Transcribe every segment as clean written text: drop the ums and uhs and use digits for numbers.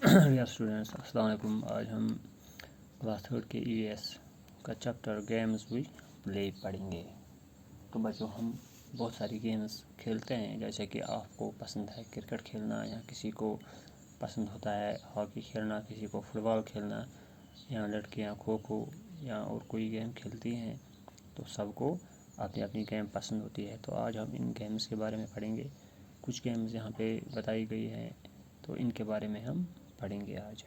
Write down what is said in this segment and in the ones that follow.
या स्टूडेंट्स, अस्सलाम वालेकुम। आज हम क्लास थर्ड के EVS का चैप्टर गेम्स वी प्ले पढ़ेंगे। तो बच्चों, हम बहुत सारी गेम्स खेलते हैं, जैसे कि आपको पसंद है क्रिकेट खेलना, या किसी को पसंद होता है हॉकी खेलना, किसी को फुटबॉल खेलना, या लड़कियां खो खो या और कोई गेम खेलती हैं। तो सबको अपनी अपनी गेम पसंद होती है। तो आज हम इन गेम्स के बारे में पढ़ेंगे। कुछ गेम्स यहाँ पे बताई गई हैं, तो इनके बारे में हम पढ़ेंगे आज।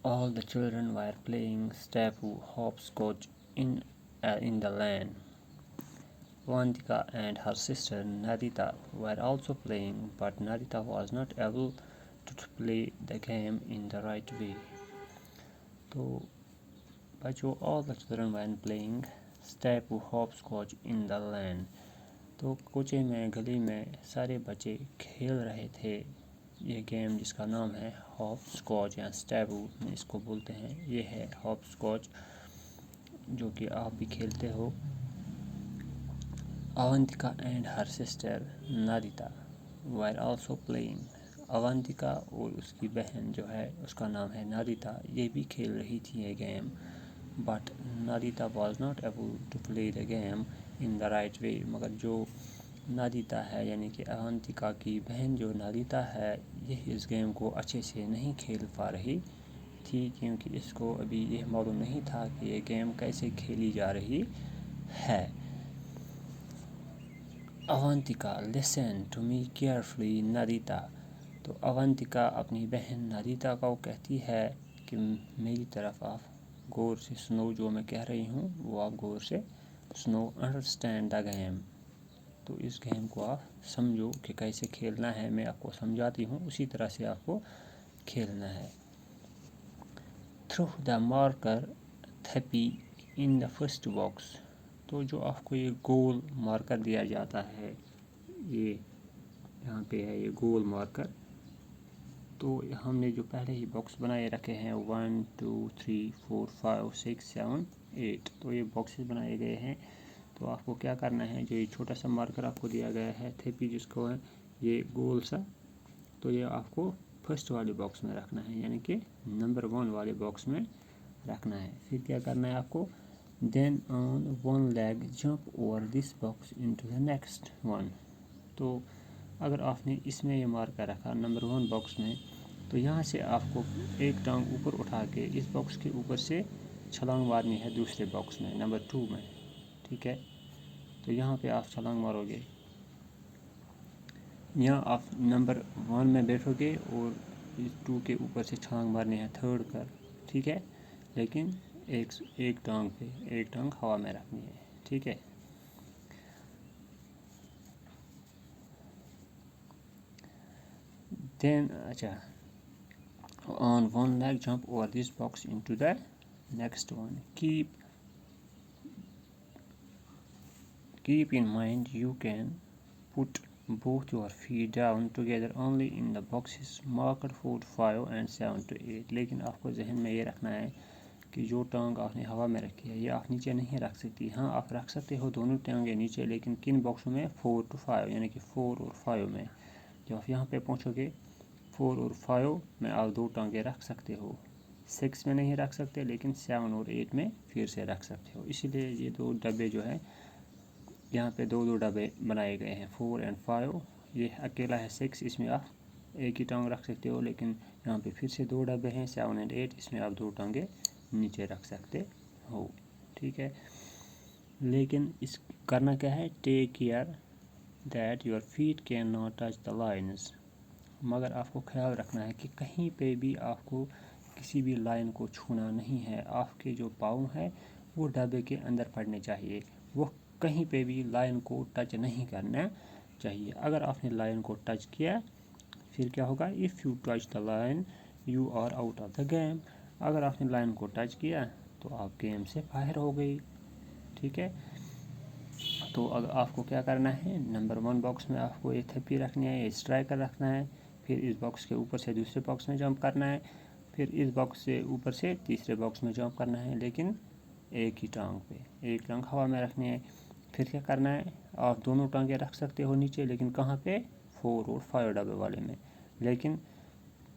All the children were playing Stapu hopscotch in the lane. Vantika and her sister Nadita were also playing, but Nadita was not able to play the game in the right way. तो बच्चों, all the children were playing Stapu hopscotch in the lane. तो कोचे में गली में सारे बच्चे खेल रहे थे ये गेम, जिसका नाम है हॉप स्कॉच या स्टैबू में इसको बोलते हैं। ये है हॉप स्कॉच, जो कि आप भी खेलते हो। Avantika and her sister Nadita were also playing. Avantika और उसकी बहन जो है उसका नाम है नादिता, ये भी खेल रही थी ये game. But Nadita was not able to play the game in the right way. मगर जो नादिता है, यानी कि अवंतिका की बहन जो नादिता है, यह इस गेम को अच्छे से नहीं खेल पा रही थी, क्योंकि इसको अभी यह मालूम नहीं था कि ये गेम कैसे खेली जा रही है। Avantika listen to me carefully Nadita. तो अवंतिका अपनी बहन नादिता को कहती है कि मेरी तरफ आप गौर से सुनो, जो मैं कह रही हूँ वो आप गौर से सुनो। Understand the game. तो इस गेम को आप समझो कि कैसे खेलना है। मैं आपको समझाती हूँ, उसी तरह से आपको खेलना है। थ्रो द मार्कर थैपी इन द फर्स्ट बॉक्स। तो जो आपको ये गोल मार्कर दिया जाता है, ये यहाँ पे है ये गोल मार्कर। तो हमने जो पहले ही बॉक्स बनाए रखे हैं 1 2 3 4 5 6 7 8, तो ये बॉक्सेस बनाए गए हैं। तो आपको क्या करना है, जो ये छोटा सा मार्कर आपको दिया गया है थेपी जिसको है, ये गोल सा, तो ये आपको फर्स्ट वाले बॉक्स में रखना है, यानी कि नंबर 1 वाले बॉक्स में रखना है। फिर क्या करना है आपको, then on one leg jump over this box into the next one. तो अगर आपने इसमें ये मार्कर रखा नंबर 1 बॉक्स में, तो यहाँ से आपको एक टांग ऊपर उठा के इस बॉक्स के ऊपर से छलांग मारनी है दूसरे बॉक्स में नंबर 2 में। ठीक है, तो यहाँ पे आप छलांग मारोगे, यहाँ आप नंबर 1 में बैठोगे और इस 2 के ऊपर से छलांग मारनी है थर्ड पर। ठीक है, लेकिन एक टांग पे, एक टांग हवा में रखनी है। ठीक है, देन अच्छा, on one leg jump over this box into the next one. Keep in mind you can put both your feet down together only in the boxes marked 4 5 and 7 to 8। लेकिन आपको जहन में ये रखना है कि जो टांग आपने हवा में रखी है ये आप नीचे नहीं रख सकती। हाँ, आप रख सकते हो दोनों टांगें नीचे, लेकिन किन बॉक्सों में, 4 to 5, यानी कि 4 और 5 में। जब आप यहाँ पे पहुँचोगे 4 और 5 में आप दो टांगें रख सकते हो। 6 में नहीं रख सकते, लेकिन 7 और 8 में फिर से रख सकते हो। इसीलिए ये दो डब्बे जो है, यहाँ पे दो डब्बे बनाए गए हैं 4 और 5। ये अकेला है 6, इसमें आप एक ही टांग रख सकते हो, लेकिन यहाँ पे फिर से दो डब्बे हैं 7 और 8, इसमें आप दो टांगें नीचे रख सकते हो। ठीक है, लेकिन इस करना क्या है, take care that your feet can not touch the lines. मगर आपको ख्याल रखना है कि कहीं पे भी आपको किसी भी लाइन को छूना नहीं है। आपके जो पाँव हैं वो डब्बे के अंदर पड़ने चाहिए, वो कहीं पे भी लाइन को टच नहीं करना चाहिए। अगर आपने लाइन को टच किया, फिर क्या होगा, if you touch the line you are out of the game. अगर आपने लाइन को टच किया तो आप गेम से बाहर हो गई। ठीक है, तो अगर आपको क्या करना है, नंबर 1 बॉक्स में आपको एक थप्पी रखनी है, एक स्ट्राइकर रखना है, फिर इस बॉक्स के ऊपर से दूसरे बॉक्स में जंप करना है, फिर इस बॉक्स से ऊपर से तीसरे बॉक्स में जंप करना है, लेकिन एक ही टांग पे, एक टांग हवा में रखनी है। फिर क्या करना है, आप दोनों टांगें रख सकते हो नीचे, लेकिन कहाँ पे, 4 और 5 डब्बे वाले में। लेकिन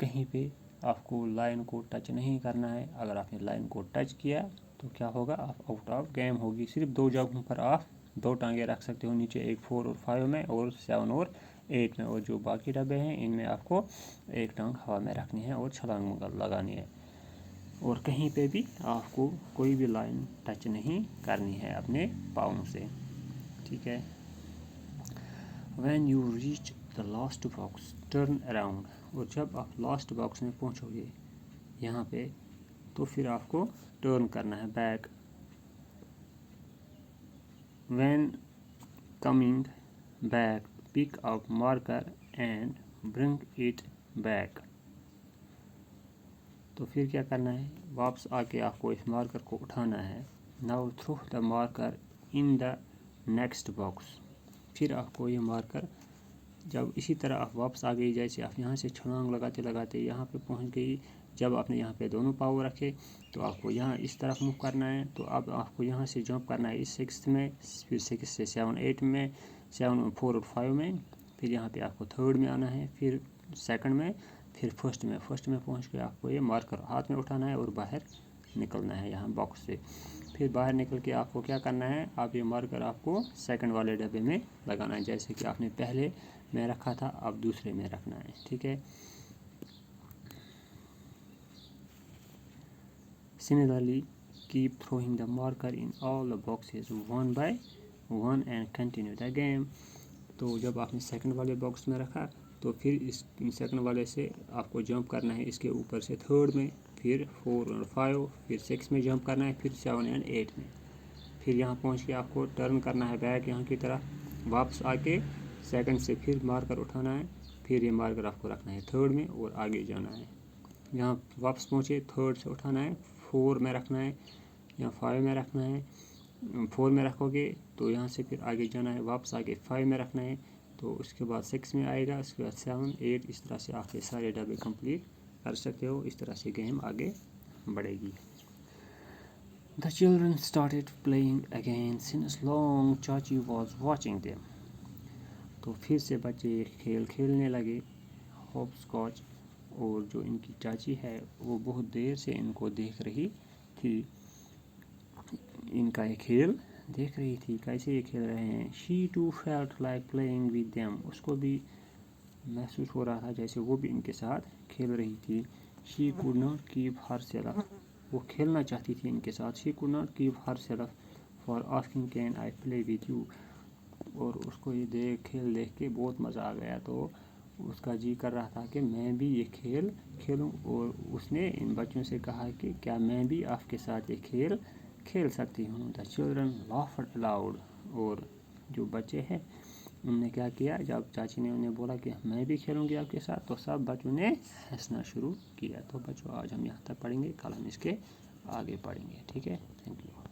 कहीं पे आपको लाइन को टच नहीं करना है। अगर आपने लाइन को टच किया तो क्या होगा, आप आउट ऑफ गेम होगी। सिर्फ 2 जगहों पर आप 2 टांगे रख सकते हो, नीचे एक 4 और 5 में और 7 और 8 में, और जो बाकी डब्बे हैं इनमें आपको एक टांग हवा में रखनी है और छलांग लगानी है। और कहीं पे भी आपको कोई भी लाइन टच नहीं करनी है अपने पाँव से, ठीक है। When you reach the last box, turn around. और जब आप लास्ट बॉक्स में पहुंचोगे यहाँ पे, तो फिर आपको टर्न करना है back. When coming back, pick up marker and bring it back. तो फिर क्या करना है, वापस आके आपको इस मार्कर को उठाना है। Now throw the marker in the next box. फिर आपको ये मार्कर, जब इसी तरह आप वापस आ गई, जैसे आप यहाँ से छलांग लगाते लगाते यहाँ पे पहुँच गई, जब आपने यहाँ पे दोनों पाँव रखे तो आपको यहाँ इस तरफ मूव करना है। तो अब आपको यहाँ से जंप करना है इस 6 में, फिर 6 से 7 8 में, 7 4 और 5 में, फिर यहाँ पे आपको 3rd में आना है, फिर 2nd में, फिर 1st में। 1st में पहुँच के आपको ये मार्कर हाथ में उठाना है और बाहर निकलना है यहाँ बॉक्स से। फिर बाहर निकल के आपको क्या करना है, आप ये मार्कर आपको 2nd वाले डब्बे में लगाना है, जैसे कि आपने पहले में रखा था, अब दूसरे में रखना है, ठीक है। Similarly, keep throwing the marker in all the boxes one by one and continue the game. तो जब आपने 2nd वाले बॉक्स में रखा तो फिर इस 2nd वाले से आपको जंप करना है इसके ऊपर से 3rd में, फिर 4 और 5, फिर 6 में जंप करना है, फिर 7 और 8 में। फिर यहाँ पहुँच के आपको टर्न करना है बैक यहाँ की तरफ, वापस आके 2nd से फिर मार्कर उठाना है, फिर ये मार्कर आपको रखना है 3rd में और आगे जाना है। यहाँ वापस पहुँचे 3rd से उठाना है, 4 में रखना है, यहाँ 5 में रखना है, 4 में रखोगे तो यहाँ से फिर आगे जाना है, वापस आगे 5 में रखना है, तो उसके बाद 6 में आएगा, उसके बाद 7 8, इस तरह से आप ये सारे डब्बे कंप्लीट कर सकते हो। इस तरह से गेम आगे बढ़ेगी। The children started playing again since long Chachi was watching them. तो फिर से बच्चे खेल खेलने लगे, हॉप स्कॉच, और जो इनकी चाची है वो बहुत देर से इनको देख रही थी, इनका ये खेल देख रही थी, कैसे ये खेल रहे हैं। She too felt like playing with them. उसको भी महसूस हो रहा था जैसे वो भी इनके साथ खेल रही थी। She could not keep herself. वो खेलना चाहती थी इनके साथ। She could not keep herself for asking can I play with you. और उसको ये खेल देख के बहुत मज़ा आ गया, तो उसका जी कर रहा था कि मैं भी ये खेल खेलूं, और उसने इन बच्चों से कहा कि क्या मैं भी आपके साथ ये खेल खेल सकती हूँ। The children laughed aloud. और जो बच्चे हैं उनने क्या किया, जब चाची ने उन्हें बोला कि मैं भी खेलूँगी आपके साथ, तो सब बच्चों ने हंसना शुरू किया। तो बच्चों आज हम यहाँ तक पढ़ेंगे, कल हम इसके आगे पढ़ेंगे, ठीक है। Thank you.